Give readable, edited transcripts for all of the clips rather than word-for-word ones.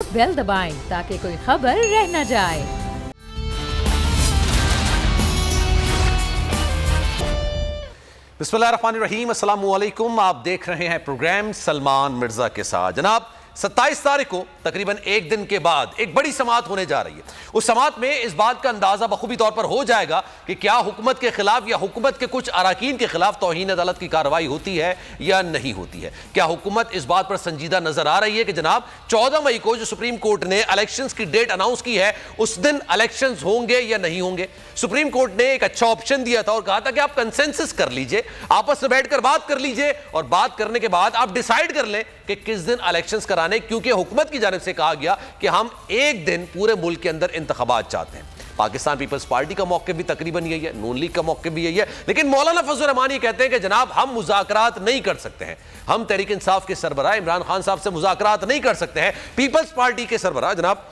Bell दबाएं ताकि कोई खबर रह न जाए। बिस्मिल्लाहिर्रहमानिर्रहीम, अस्सलाम वालेकुम। आप देख रहे हैं प्रोग्राम सलमान मिर्जा के साथ। जनाब 27 तारीख को तकरीबन एक दिन के बाद एक बड़ी समाअत होने जा रही है। उस समाअत में इस बात का अंदाजा बखूबी तौर पर हो जाएगा कि क्या हुकूमत के खिलाफ या हुकूमत के कुछ अराकीन के खिलाफ तौहीन अदालत की कार्रवाई होती है या नहीं होती है। क्या हुकूमत इस बात पर संजीदा नजर आ रही है कि जनाब 14 मई को जो सुप्रीम कोर्ट ने इलेक्शंस की डेट अनाउंस की है उस दिन इलेक्शंस होंगे या नहीं होंगे। सुप्रीम कोर्ट ने एक अच्छा ऑप्शन दिया था और कहा था कि आप कंसेंसस कर लीजिए, आपस में बैठकर बात कर लीजिए और बात करने के बाद आप डिसाइड कर लें कि किस दिन इलेक्शंस कराने, क्योंकि हुकूमत की जानिब से कहा गया कि हम एक दिन पूरे मुल्क के अंदर इंतखाबात चाहते हैं। पाकिस्तान पीपल्स पार्टी का मौके भी तकरीबन यही है, नून लीग का मौके भी यही है, लेकिन मौलाना फजल रहमान ये कहते हैं कि जनाब हम मुज़ाकरात नहीं कर सकते हैं। हम तहरीक इंसाफ के सरबराह इमरान खान साहब से मुज़ाकरात नहीं कर सकते हैं। पीपल्स पार्टी के सरबराह जनाब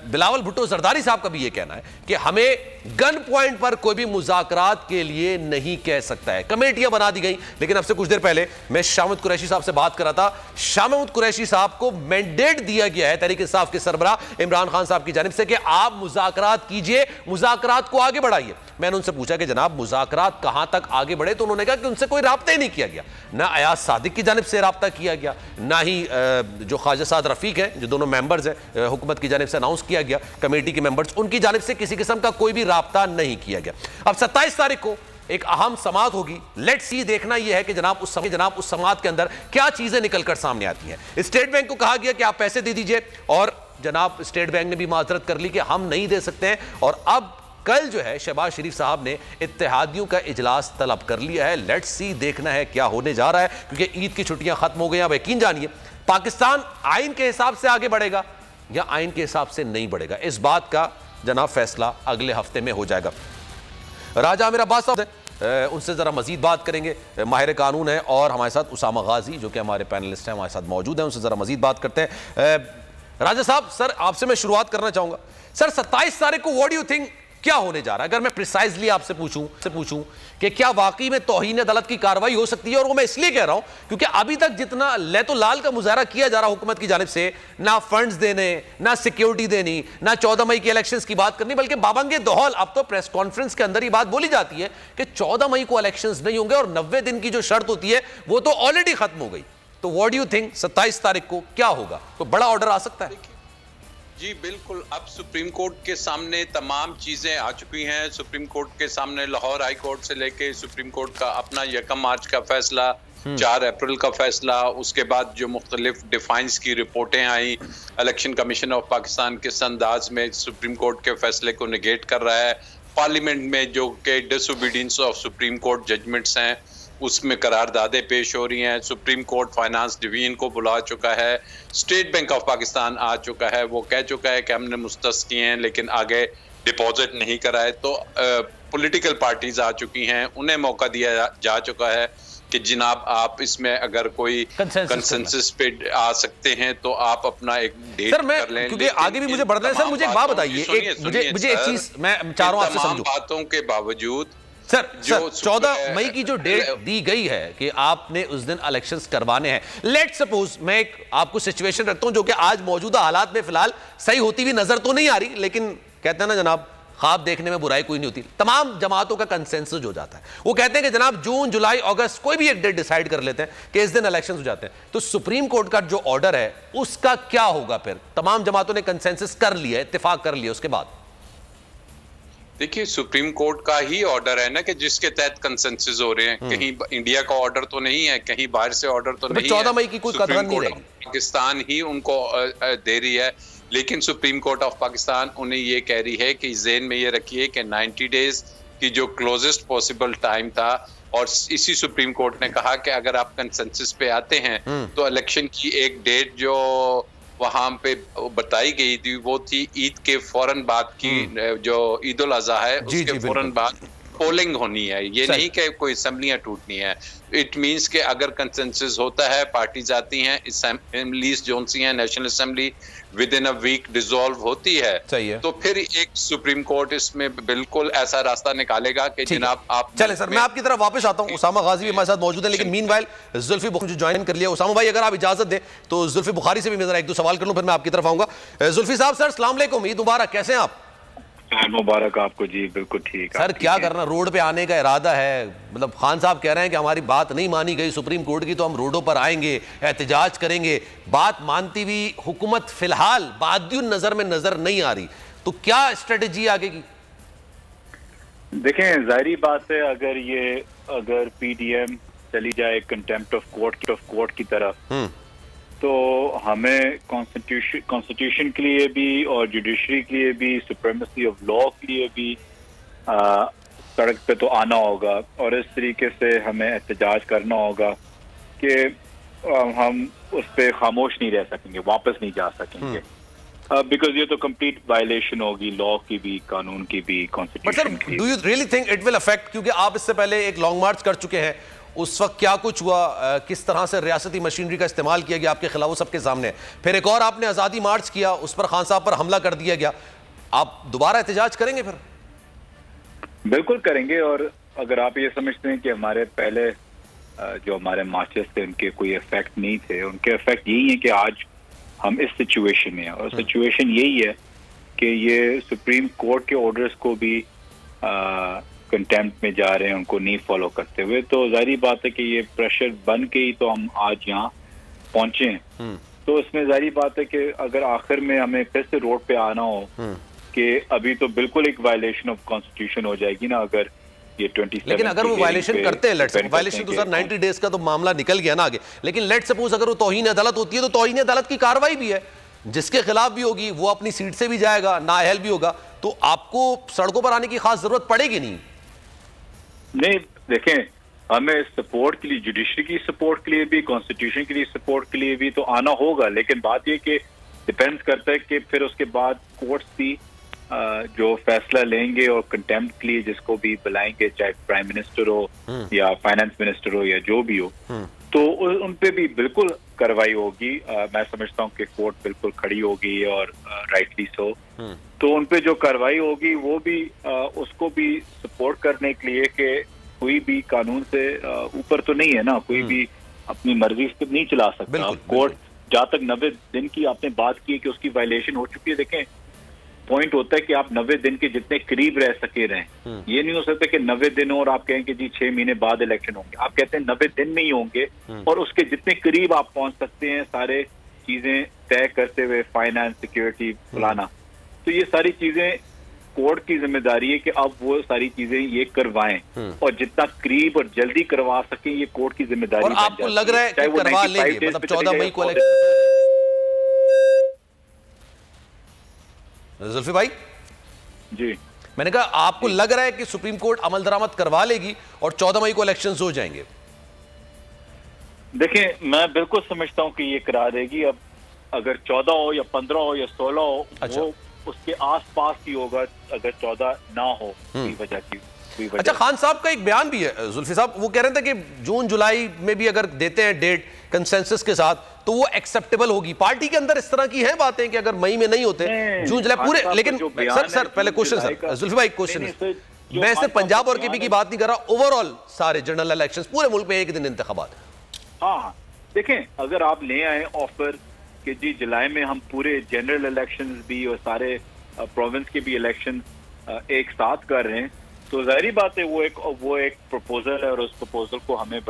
बिलावल भुट्टो जरदारी साहब का भी ये कहना है कि हमें गन पॉइंट पर कोई भी मुज़ाकरात के लिए नहीं कह सकता है। कमेटियां बना दी गई, लेकिन अब से कुछ देर पहले मैं शाह महमूद कुरैशी साहब से बात कर रहा था। शाह महमूद कुरैशी साहब को मैंडेट दिया गया है तहरीक इंसाफ के सरबराह इमरान खान साहब की जानिब से कि आप मुज़ाकरात कीजिए, मुज़ाकरात को आगे बढ़ाइए। मैंने उनसे पूछा कि जनाब मुज़ाकरात कहां तक आगे बढ़े, तो उन्होंने कहा कि उनसे कोई राब्ता ही नहीं किया गया, ना अयाज सादिक की जानिब से राब्ता किया गया, ना ही जो ख्वाजा साद रफीक हैं जो दोनों मेंबर्स हैं हुकूमत की जानिब से अनाउंस किया गया, कमेटी के मेंबर्स, उनकी जानिब से किसी किस्म का कोई भी राब्ता नहीं किया गया। अब 27 तारीख को एक अहम समाअत होगी। लेट्स सी, देखना यह है कि जनाब उस समाअत के अंदर क्या चीजें निकलकर सामने आती हैं। स्टेट बैंक को कहा गया कि आप पैसे दे दीजिए और जनाब स्टेट बैंक ने भी माजरत कर ली कि हम नहीं दे सकते हैं। और अब कल जो है शहबाज शरीफ साहब ने इत्तेहादियों का इजलास तलब कर लिया है। लेट्स सी, देखना है क्या होने जा रहा है, क्योंकि ईद की छुट्टियां खत्म हो गई। अब यकीन जानिए पाकिस्तान आइन के हिसाब से आगे बढ़ेगा या आइन के हिसाब से नहीं बढ़ेगा, इस बात का जनाब फैसला अगले हफ्ते में हो जाएगा। राजा आमिर अब्बास साहब उनसे जरा मजीद बात करेंगे, माहिर कानून है, और हमारे साथ उसामा गाजी जो कि हमारे पैनलिस्ट हैं हमारे साथ मौजूद हैं, उनसे जरा मजीद बात करते हैं। राजा साहब, सर आपसे मैं शुरुआत करना चाहूंगा। सर 27 तारीख को व्हाट डू यू थिंक क्या होने जा रहा है? अगर मैं प्रिसाइजली आपसे पूछूं कि क्या वाकई में तौहीन अदालत की कार्रवाई हो सकती है? और वो मैं इसलिए कह रहा हूं क्योंकि अभी तक जितना लैतो लाल का मुजाहरा किया जा रहा हुकूमत की जानिब से, ना फंड्स देने, ना सिक्योरिटी देनी, ना 14 मई के इलेक्शंस की बात करनी, बल्कि बाबंगे दौहल अब तो प्रेस कॉन्फ्रेंस के अंदर ही बात बोली जाती है कि 14 मई को इलेक्शंस नहीं होंगे और 90 दिन की जो शर्त होती है वो तो ऑलरेडी खत्म हो गई। तो व्हाट डू यू थिंक 27 तारीख को क्या होगा? तो बड़ा ऑर्डर आ सकता है? जी बिल्कुल, अब सुप्रीम कोर्ट के सामने तमाम चीजें आ चुकी हैं। सुप्रीम कोर्ट के सामने लाहौर हाई कोर्ट से लेके सुप्रीम कोर्ट का अपना 1 मार्च का फैसला, 4 अप्रैल का फैसला, उसके बाद जो मुख्तलिफ डिफाइंस की रिपोर्टें आई, इलेक्शन कमीशन ऑफ पाकिस्तान किस अंदाज में सुप्रीम कोर्ट के फैसले को निगेट कर रहा है, पार्लियामेंट में जो के disobedience of supreme court judgments हैं उसमें करारदादे पेश हो रही हैं। सुप्रीम कोर्ट फाइनेंस डिवीजन को बुला चुका है, स्टेट बैंक ऑफ पाकिस्तान आ चुका है, वो कह चुका है कि हमने मुस्तस किए हैं लेकिन आगे डिपॉजिट नहीं कराए। तो पॉलिटिकल पार्टीज आ चुकी हैं, उन्हें मौका दिया जा चुका है कि जनाब आप इसमें अगर कोई कंसेंसस पे आ सकते हैं तो आप अपना एक डेट कर लें। क्योंकि आगे भी मुझे बढ़ना है सर, मुझे एक बात बताइए, मुझे एक चीज मैं चाह रहा हूं आपसे समझूं। बातों के बावजूद सर 14 मई की जो डेट दी गई है कि आपने उस दिन इलेक्शंस करवाने हैं, लेट्स सपोज मैं एक आपको सिचुएशन रखता हूं जो कि आज मौजूदा हालात में फिलहाल सही होती हुई नजर तो नहीं आ रही, लेकिन कहते हैं ना जनाब ख्वाब देखने में बुराई कोई नहीं होती। तमाम जमातों का कंसेंसस हो जाता है, वो कहते हैं कि जनाब जून जुलाई अगस्त कोई भी एक डेट डिसाइड कर लेते हैं कि इस दिन इलेक्शंस हो जाते हैं। तो सुप्रीम कोर्ट का जो ऑर्डर है उसका क्या होगा? फिर तमाम जमातों ने कंसेंसस कर लिया, इत्तेफाक कर लिया, उसके बाद देखिए सुप्रीम कोर्ट का ही ऑर्डर है ना कि जिसके तहत कंसेंसस हो रहे हैं। कहीं इंडिया का ऑर्डर तो नहीं है, कहीं बाहर से ऑर्डर तो नहीं है। 14 मई की कोई कदर नहीं रहेगी, पाकिस्तान ही उनको दे रही है। लेकिन सुप्रीम कोर्ट ऑफ पाकिस्तान उन्हें ये कह रही है कि ज़हन में ये रखिए कि 90 डेज की जो क्लोजेस्ट पॉसिबल टाइम था, और इसी सुप्रीम कोर्ट ने कहा कि अगर आप कंसेंसस पे आते हैं तो इलेक्शन की एक डेट जो वहां पे बताई गई थी वो थी ईद के फौरन बाद की, जो ईद उल अज़हा है उसके फौरन बाद पोलिंग होनी है, ये नहीं कि कोई असेंबलियां टूटनी है। इट मींस कि अगर कंसेंसस होता है, पार्टीज आती हैं, असेंबलीज जो सी हैं, national assembly within a week dissolve होती है, तो फिर एक सुप्रीम कोर्ट इसमें बिल्कुल ऐसा रास्ता निकालेगा कि जनाब आप चले सर, मैं आपकी तरफ वापस आता हूं। उसामा गाजी भी हमारे साथ मौजूद है, लेकिन मीनवाइल जुल्फी बुखारी जो ज्वाइन कर लिया। उसामा भाई अगर आप इजाजत दें तो जुल्फी बुखारी से भी मैं जरा एक दो सवाल कर लूं, फिर मैं आपकी तरफ आऊंगा। जुल्फी साहब, सर अस्सलाम वालेकुम, ईद मुबारक, कैसे हैं आप? मुबारक आपको जी, बिल्कुल ठीक। सर क्या करना, रोड पे आने का इरादा है? मतलब खान साहब कह रहे हैं कि हमारी बात नहीं मानी गई सुप्रीम कोर्ट की, तो हम रोडों पर आएंगे, एहतजाज करेंगे। बात मानती हुई हुकूमत फिलहाल बादियुन नजर में नजर नहीं आ रही, तो क्या स्ट्रेटेजी आगे की? देखें, जाहिर बात है, अगर पीडीएम चली जाए कंटेम्प्ट ऑफ कोर्ट की तरफ, तो हमें कॉन्स्टिट्यूशन के लिए भी और जुडिशरी के लिए भी, सुप्रीमेसी ऑफ लॉ के लिए भी सड़क पे तो आना होगा, और इस तरीके से हमें एहतजाज करना होगा कि हम उस पर खामोश नहीं रह सकेंगे, वापस नहीं जा सकेंगे, बिकॉज ये तो कंप्लीट वायलेशन होगी लॉ की भी, कानून की भी, कॉन्स्टिट्यूशन की। Do you really think it will affect? क्योंकि आप इससे पहले एक लॉन्ग मार्च कर चुके हैं, उस वक्त क्या कुछ हुआ, किस तरह से रियासती मशीनरी का इस्तेमाल किया गया आपके खिलाफ, वो सबके सामने। फिर एक और आपने आज़ादी मार्च किया, उस पर खान साहब पर हमला कर दिया गया। आप दोबारा एहतजाज करेंगे फिर? बिल्कुल करेंगे। और अगर आप ये समझते हैं कि हमारे पहले जो हमारे मार्चेस थे उनके कोई इफेक्ट नहीं थे, उनके इफेक्ट यही है कि आज हम इस सिचुएशन में हैं, और सिचुएशन यही है कि ये सुप्रीम कोर्ट के ऑर्डर्स को भी कंटेम्प्ट में जा रहे हैं, उनको नहीं फॉलो करते हुए। तो जाहिर बात है कि ये प्रेशर बन के ही तो हम आज यहाँ पहुंचे हैं। तो इसमें जाहिर बात है कि अगर आखिर में हमें फिर से रोड पे आना हो कि अभी तो बिल्कुल एक वायलेशन ऑफ कॉन्स्टिट्यूशन हो जाएगी ना, अगर ये 27, लेकिन अगर वो वायलेशन करते हैं, वायलेशन तो सर 90 डेज का तो मामला निकल गया ना आगे, लेकिन लेट सपोज अगर वो तौहीन अदालत होती है, तो तौहीन अदालत की कार्रवाई भी है, जिसके खिलाफ भी होगी वो अपनी सीट से भी जाएगा, नाअहल भी होगा, तो आपको सड़कों पर आने की खास जरूरत पड़ेगी नहीं। देखें, हमें सपोर्ट के लिए, जुडिशरी की सपोर्ट के लिए भी, कॉन्स्टिट्यूशन के लिए सपोर्ट के लिए भी तो आना होगा, लेकिन बात यह कि डिपेंड करता है कि फिर उसके बाद कोर्ट्स भी जो फैसला लेंगे और कंटेम्प्ट के लिए जिसको भी बुलाएंगे, चाहे प्राइम मिनिस्टर हो या फाइनेंस मिनिस्टर हो या जो भी हो, तो उन पे भी बिल्कुल कार्रवाई होगी। मैं समझता हूँ कि कोर्ट बिल्कुल खड़ी होगी और राइटली सो, तो उन पे जो कार्रवाई होगी वो भी उसको भी सपोर्ट करने के लिए कि कोई भी कानून से ऊपर तो नहीं है ना, कोई भी अपनी मर्जी से नहीं चला सकता। कोर्ट जहाँ तक 90 दिन की आपने बात की कि उसकी वायलेशन हो चुकी है, देखें पॉइंट होता है कि आप 90 दिन के जितने करीब रह सके रहें। ये नहीं हो सकता कि 90 दिन और आप कहें कि जी 6 महीने बाद इलेक्शन होंगे। आप कहते हैं 90 दिन में ही होंगे, और उसके जितने करीब आप पहुंच सकते हैं सारे चीजें तय करते हुए, फाइनेंस, सिक्योरिटी, फलाना, तो ये सारी चीजें कोर्ट की जिम्मेदारी है कि अब वो सारी चीजें ये करवाएं, और जितना करीब और जल्दी करवा सकें ये कोर्ट की जिम्मेदारी। और आपको लग रहा है कि करवा लेंगे, मतलब 14 मई को जुल्फी भाई? जी, मैंने कहा आपको लग रहा है कि सुप्रीम कोर्ट अमल दरामद करवा लेगी और 14 मई को इलेक्शंस हो जाएंगे? देखें, मैं बिल्कुल समझता हूं कि ये करा देगी। अब अगर 14 हो या 15 हो या 16 हो, वो उसके आसपास ही होगा, अगर 14 ना हो कोई वजह की। अच्छा, खान साहब का एक बयान भी है जुल्फी साहब, वो कह रहे थे कि जून जुलाई में भी अगर देते हैं डेट कंसेंसस के साथ तो वो एक्सेप्टेबल होगी। पार्टी के अंदर इस तरह की हैं बातें कि अगर मई में नहीं होते, जून जुलाई पूरे, लेकिन सर पहले क्वेश्चन, सर जुल्फी भाई क्वेश्चन है, मैं सिर्फ पंजाब और केपी की बात नहीं कर रहा, ओवरऑल सारे जनरल इलेक्शंस पूरे मुल्क में एक दिन इंतखाबात। हाँ, देखें, अगर आप ले आए ऑफर कि जी जुलाई में हम पूरे जनरल इलेक्शंस भी और सारे प्रोविंस के भी इलेक्शन एक साथ कर रहे हैं, तो जाहिर बात है वो एक प्रपोजल है, और उस प्रपोजल को हमें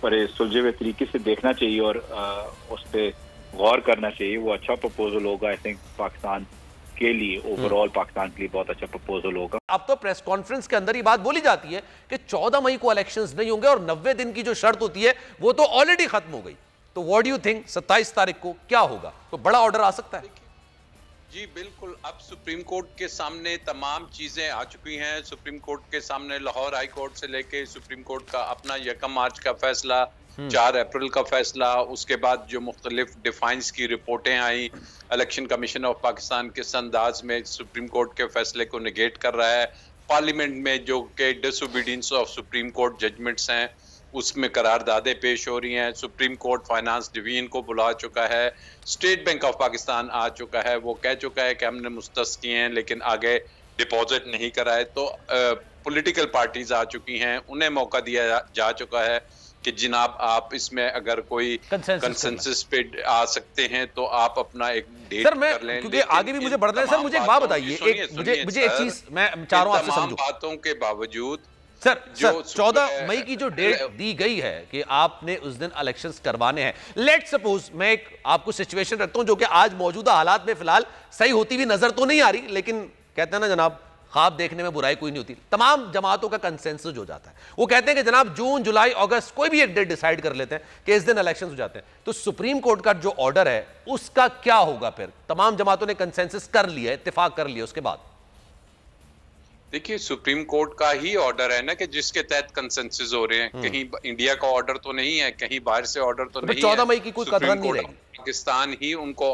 बड़े सुलझे हुए तरीके से देखना चाहिए और उस पर गौर करना चाहिए। वो अच्छा प्रपोजल होगा, आई थिंक पाकिस्तान के लिए, ओवरऑल पाकिस्तान के लिए बहुत अच्छा प्रपोजल होगा। अब तो प्रेस कॉन्फ्रेंस के अंदर ही बात बोली जाती है कि 14 मई को इलेक्शंस नहीं होंगे, और 90 दिन की जो शर्त होती है वो तो ऑलरेडी खत्म हो गई। तो व्हाट डू यू थिंक 27 तारीख को क्या होगा? तो बड़ा ऑर्डर आ सकता है? जी बिल्कुल, अब सुप्रीम कोर्ट के सामने तमाम चीजें आ चुकी हैं। सुप्रीम कोर्ट के सामने लाहौर हाई कोर्ट से लेके सुप्रीम कोर्ट का अपना 1 मार्च का फैसला, 4 अप्रैल का फैसला, उसके बाद जो मुख्तलिफ डिफाइंस की रिपोर्टें आई, इलेक्शन कमीशन ऑफ पाकिस्तान किस अंदाज में सुप्रीम कोर्ट के फैसले को निगेट कर रहा है, पार्लियामेंट में जो के disobedience of supreme court judgments हैं उसमें करारदादे पेश हो रही हैं। सुप्रीम कोर्ट फाइनेंस डिवीजन को बुला चुका है, स्टेट बैंक ऑफ पाकिस्तान आ चुका है, वो कह चुका है कि हमने मुस्तस किए हैं लेकिन आगे डिपॉजिट नहीं कराए। तो पॉलिटिकल पार्टीज आ चुकी हैं, उन्हें मौका दिया जा चुका है कि जनाब आप इसमें अगर कोई कंसेंसस पे आ सकते हैं तो आप अपना एक डेट कर लें। क्योंकि आगे भी मुझे बढ़ना है सर, मुझे एक बात बताइए, मुझे एक चीज मैं चाह रहा हूं आपसे समझूं। बातों के बावजूद सर 14 मई की जो डेट दी गई है कि आपने उस दिन इलेक्शंस करवाने हैं, लेट सपोज मैं एक आपको सिचुएशन रखता हूं जो कि आज मौजूदा हालात में फिलहाल सही होती हुई नजर तो नहीं आ रही, लेकिन कहते हैं ना जनाब ख्वाब देखने में बुराई कोई नहीं होती। तमाम जमातों का कंसेंसस हो जाता है, वो कहते हैं कि जनाब जून जुलाई अगस्त कोई भी एक डेट डिसाइड कर लेते हैं कि इस दिन इलेक्शंस हो जाते हैं। तो सुप्रीम कोर्ट का जो ऑर्डर है उसका क्या होगा? फिर तमाम जमातों ने कंसेंसस कर लिया, इत्तेफाक कर लिया, उसके बाद देखिए सुप्रीम कोर्ट का ही ऑर्डर है ना कि जिसके तहत कंसेंसस हो रहे हैं। कहीं इंडिया का ऑर्डर तो नहीं है, कहीं बाहर से ऑर्डर तो नहीं है। 14 मई की कोई कदर नहीं रहेगी, पाकिस्तान ही उनको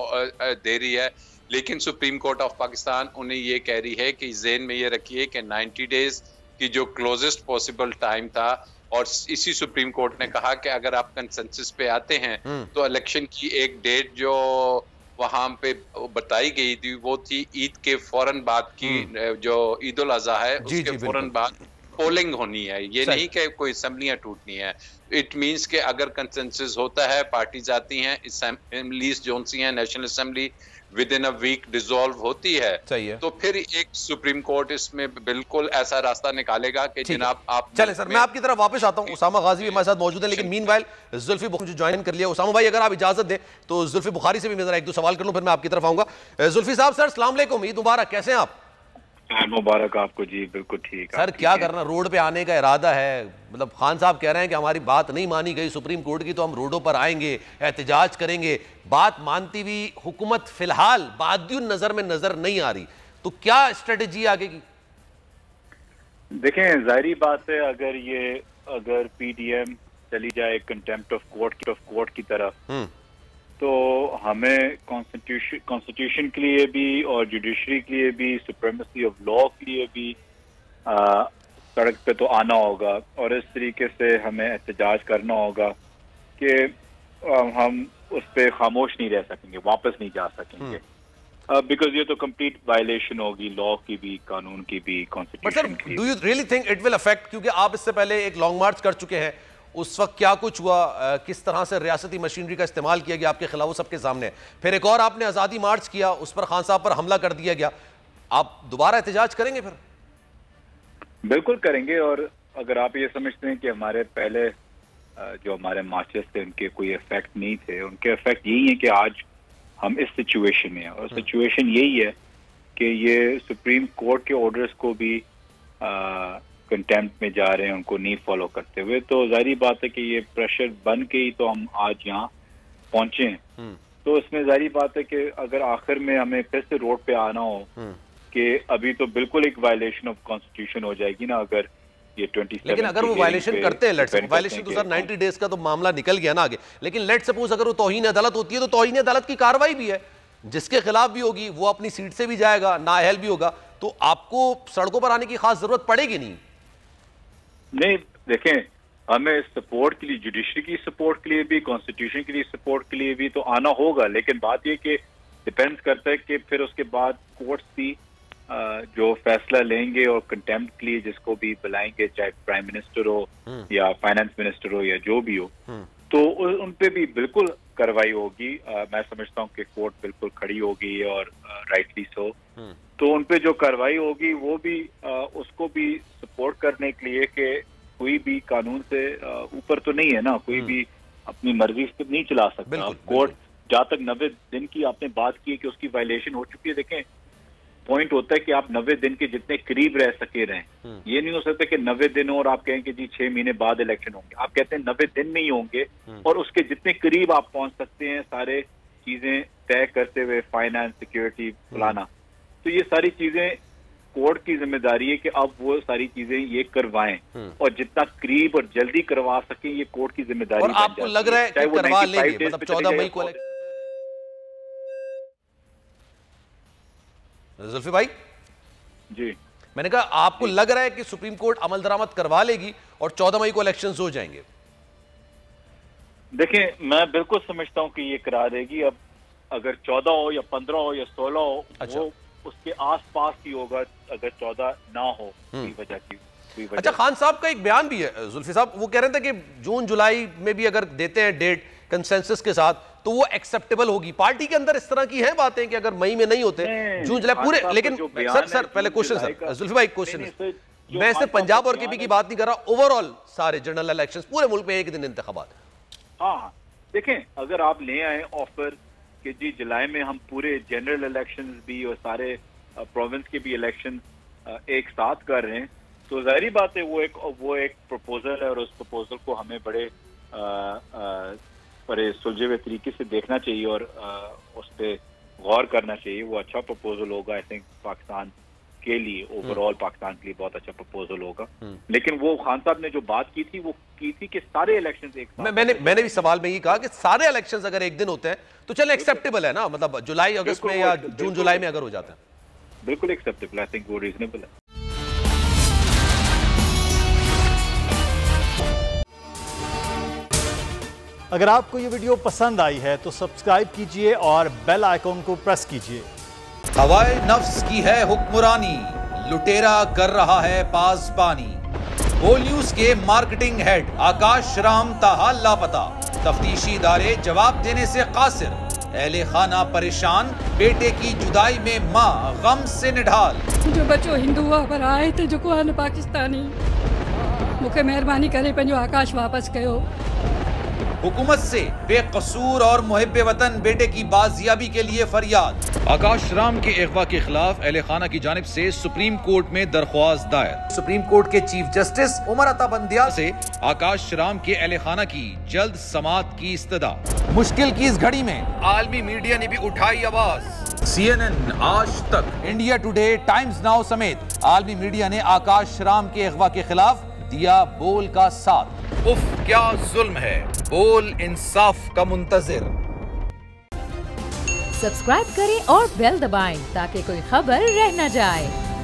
दे रही है। लेकिन सुप्रीम कोर्ट ऑफ पाकिस्तान उन्हें ये कह रही है कि ज़हन में ये रखिए कि 90 डेज की जो क्लोजेस्ट पॉसिबल टाइम था, और इसी सुप्रीम कोर्ट ने कहा कि अगर आप कंसेंसस पे आते हैं तो इलेक्शन की एक डेट जो वहां पे बताई गई थी वो थी ईद के फौरन बाद की, जो ईद उल अज़हा है उसके फौरन बाद पोलिंग होनी है। ये नहीं कि कोई असम्बलियां टूटनी है। इट मींस कि अगर कंसेंसस होता है, पार्टीज आती हैं, असेंबलीज जो सी हैं, national assembly within a week dissolve होती है, तो फिर एक सुप्रीम कोर्ट इसमें बिल्कुल ऐसा रास्ता निकालेगा कि जनाब आप चले सर, मैं आपकी तरफ वापस आता हूं। उसामा गाजी भी हमारे साथ मौजूद है, लेकिन मीनवाइल जुल्फी बुखारी ज्वाइन कर लिया। उसामा भाई अगर आप इजाजत दें तो जुल्फी बुखारी से भी मैं जरा एक दो सवाल कर लूं, फिर मैं आपकी तरफ आऊंगा। जुल्फी साहब, सर अस्सलाम वालेकुम, ईद मुबारक, कैसे हैं आप? मुबारक आपको जी, बिल्कुल ठीक। सर क्या करना, रोड पे आने का इरादा है? मतलब खान साहब कह रहे हैं कि हमारी बात नहीं मानी गई सुप्रीम कोर्ट की, तो हम रोडों पर आएंगे, एहतजाज करेंगे। बात मानती हुई हुकूमत फिलहाल बादियुन नजर में नजर नहीं आ रही, तो क्या स्ट्रेटेजी आगे की? देखें, जाहिर बात है अगर पीडीएम चली जाए कंटेम्प्ट ऑफ कोर्ट की तरफ, तो हमें कॉन्स्टिट्यूशन के लिए भी और जुडिशरी के लिए भी, सुप्रीमेसी ऑफ लॉ के लिए भी सड़क पे तो आना होगा, और इस तरीके से हमें एहतजाज करना होगा कि हम उस पर खामोश नहीं रह सकेंगे, वापस नहीं जा सकेंगे, बिकॉज ये तो कंप्लीट वायलेशन होगी लॉ की भी, कानून की भी, कॉन्स्टिट्यूशन की भी। Do you really think it will affect? क्योंकि आप इससे पहले एक लॉन्ग मार्च कर चुके हैं, उस वक्त क्या कुछ हुआ, किस तरह से रियासती मशीनरी का इस्तेमाल किया गया आपके खिलाफ, वो सबके सामने। फिर एक और आपने आज़ादी मार्च किया, उस पर खान साहब पर हमला कर दिया गया। आप दोबारा एहतजाज करेंगे फिर? बिल्कुल करेंगे। और अगर आप ये समझते हैं कि हमारे पहले जो हमारे मार्चेस थे उनके कोई इफेक्ट नहीं थे, उनके इफेक्ट यही है कि आज हम इस सिचुएशन में हैं, और सिचुएशन यही है कि ये सुप्रीम कोर्ट के ऑर्डर्स को भी कंटेम्प्ट में जा रहे हैं, उनको नहीं फॉलो करते हुए। तो जाहिर बात है कि ये प्रेशर बन के ही तो हम आज यहाँ पहुंचे हैं। तो इसमें जाहिर बात है कि अगर आखिर में हमें फिर से रोड पे आना हो, कि अभी तो बिल्कुल एक वायलेशन ऑफ कॉन्स्टिट्यूशन हो जाएगी ना अगर ये 27, लेकिन अगर वो वायलेशन करते हैं, वायलेशन तो सर 90 डेज का तो मामला निकल गया ना आगे, लेकिन लेट सपोज अगर वो तौहीन अदालत होती है, तो तौहीन अदालत की कार्रवाई भी है, जिसके खिलाफ भी होगी वो अपनी सीट से भी जाएगा, नाअहल भी होगा, तो आपको सड़कों पर आने की खास जरूरत पड़ेगी नहीं। देखें, हमें सपोर्ट के लिए, जुडिशरी की सपोर्ट के लिए भी, कॉन्स्टिट्यूशन के लिए सपोर्ट के लिए भी तो आना होगा, लेकिन बात यह कि डिपेंड्स करता है कि फिर उसके बाद कोर्ट्स भी जो फैसला लेंगे और कंटेम्प्ट के लिए जिसको भी बुलाएंगे, चाहे प्राइम मिनिस्टर हो या फाइनेंस मिनिस्टर हो या जो भी हो, तो उन पे भी बिल्कुल कार्रवाई होगी। मैं समझता हूँ कि कोर्ट बिल्कुल खड़ी होगी और राइटली सो, तो उन पे जो कार्रवाई होगी वो भी उसको भी सपोर्ट करने के लिए कि कोई भी कानून से ऊपर तो नहीं है ना, कोई भी अपनी मर्जी से नहीं चला सकता। कोर्ट जहाँ तक 90 दिन की आपने बात की कि उसकी वायलेशन हो चुकी है, देखें पॉइंट होता है कि आप 90 दिन के जितने करीब रह सके रहें। ये नहीं हो सकता कि 90 दिन और आप कहें कि जी 6 महीने बाद इलेक्शन होंगे। आप कहते हैं 90 दिन में ही होंगे, और उसके जितने करीब आप पहुंच सकते हैं सारे चीजें तय करते हुए, फाइनेंस, सिक्योरिटी फलाना, तो ये सारी चीजें कोर्ट की जिम्मेदारी है कि अब वो सारी चीजें ये करवाएं, और जितना करीब और जल्दी करवा सकें ये कोर्ट की जिम्मेदारी। और आपको लग रहा है कि करवा लेंगे, मतलब 14 मई को? जुल्फी भाई जी, मैंने कहा आपको लग रहा है कि सुप्रीम कोर्ट अमल दरामद करवा लेगी और 14 मई को इलेक्शंस हो जाएंगे? देखें, मैं बिल्कुल समझता हूं कि ये करा देगी। अब अगर 14 हो या 15 हो या 16 हो, अच्छा। वो उसके आसपास ही होगा अगर 14 ना हो कोई वजह की। अच्छा, खान साहब का एक बयान भी है, जुल्फी साहब, वो कह रहे थे कि जून जुलाई में भी अगर देते हैं डेट कंसेंसस के साथ तो वो एक्सेप्टेबल होगी। पार्टी के अंदर इस तरह की हैं बातें कि अगर मई में नहीं होते जून जुलाई पूरे, लेकिन सर पहले क्वेश्चन, सर जुल्फी भाई क्वेश्चन है, मैं सिर्फ पंजाब और केपी की बात नहीं कर रहा, ओवरऑल सारे जनरल इलेक्शंस पूरे मुल्क में एक दिन इंतखाबात। हाँ, देखें, अगर आप ले आए ऑफर कि जी जुलाई में हम पूरे जनरल इलेक्शंस भी और सारे प्रोविंस के भी इलेक्शन एक साथ कर रहे हैं, तो जाहिर बात है वो एक प्रपोजल है और उस प्रपोजल को हमें बड़े सुलझे हुए तरीके से देखना चाहिए और उस पर गौर करना चाहिए। वो अच्छा प्रपोजल होगा, आई थिंक पाकिस्तान के लिए, ओवरऑल पाकिस्तान के लिए बहुत अच्छा प्रपोजल होगा। लेकिन वो खान साहब ने जो बात की थी वो की थी कि सारे इलेक्शंस एक साथ। मैंने भी सवाल में ये कहा कि सारे इलेक्शंस अगर एक दिन होते हैं तो चले एक्सेप्टेबल है ना, मतलब जुलाई अगस्त में या जून जुलाई में अगर हो जाता है बिल्कुल एक्सेप्टेबल, आई थिंक वो रीजनेबल है। अगर आपको ये वीडियो पसंद आई है तो सब्सक्राइब कीजिए और बेल आइकॉन को प्रेस कीजिए। हवाए नफ्स की है हुक्मरानी, लुटेरा कर रहा है पासबानी। बोल न्यूज के मार्केटिंग हेड आकाश राम ताहा लापता, तफ्तीशी इदारे जवाब देने से कासिर। अहले खाना परेशान, बेटे की जुदाई में माँ गम से निढाल। जो बच्चो हिंदू हुआ पर आए थे जो को पाकिस्तानी, मुझे मेहरबानी करे पंहिंजो आकाश वापस कयो। हुकूमत से बेकसूर और मुहिब्बे वतन बेटे की बाजियाबी के लिए फरियाद। आकाश राम के अगवा के खिलाफ अहले खाना की जानिब से सुप्रीम कोर्ट में दरख्वास्त दायर। सुप्रीम कोर्ट के चीफ जस्टिस उमर अता बंदियाल से आकाश राम के अहले खाना की जल्द समाअत की इस्तदा। मुश्किल की इस घड़ी में आलमी मीडिया ने भी उठाई आवाज। CNN, आज तक, इंडिया टुडे, टाइम्स नाउ समेत आलमी मीडिया ने आकाश राम के अगवा के खिलाफ दिया बोल का साथ। उफ क्या जुल्म है, बोल इंसाफ का मुंतजिर। सब्सक्राइब करें और बेल दबाएं ताकि कोई खबर रह न जाए।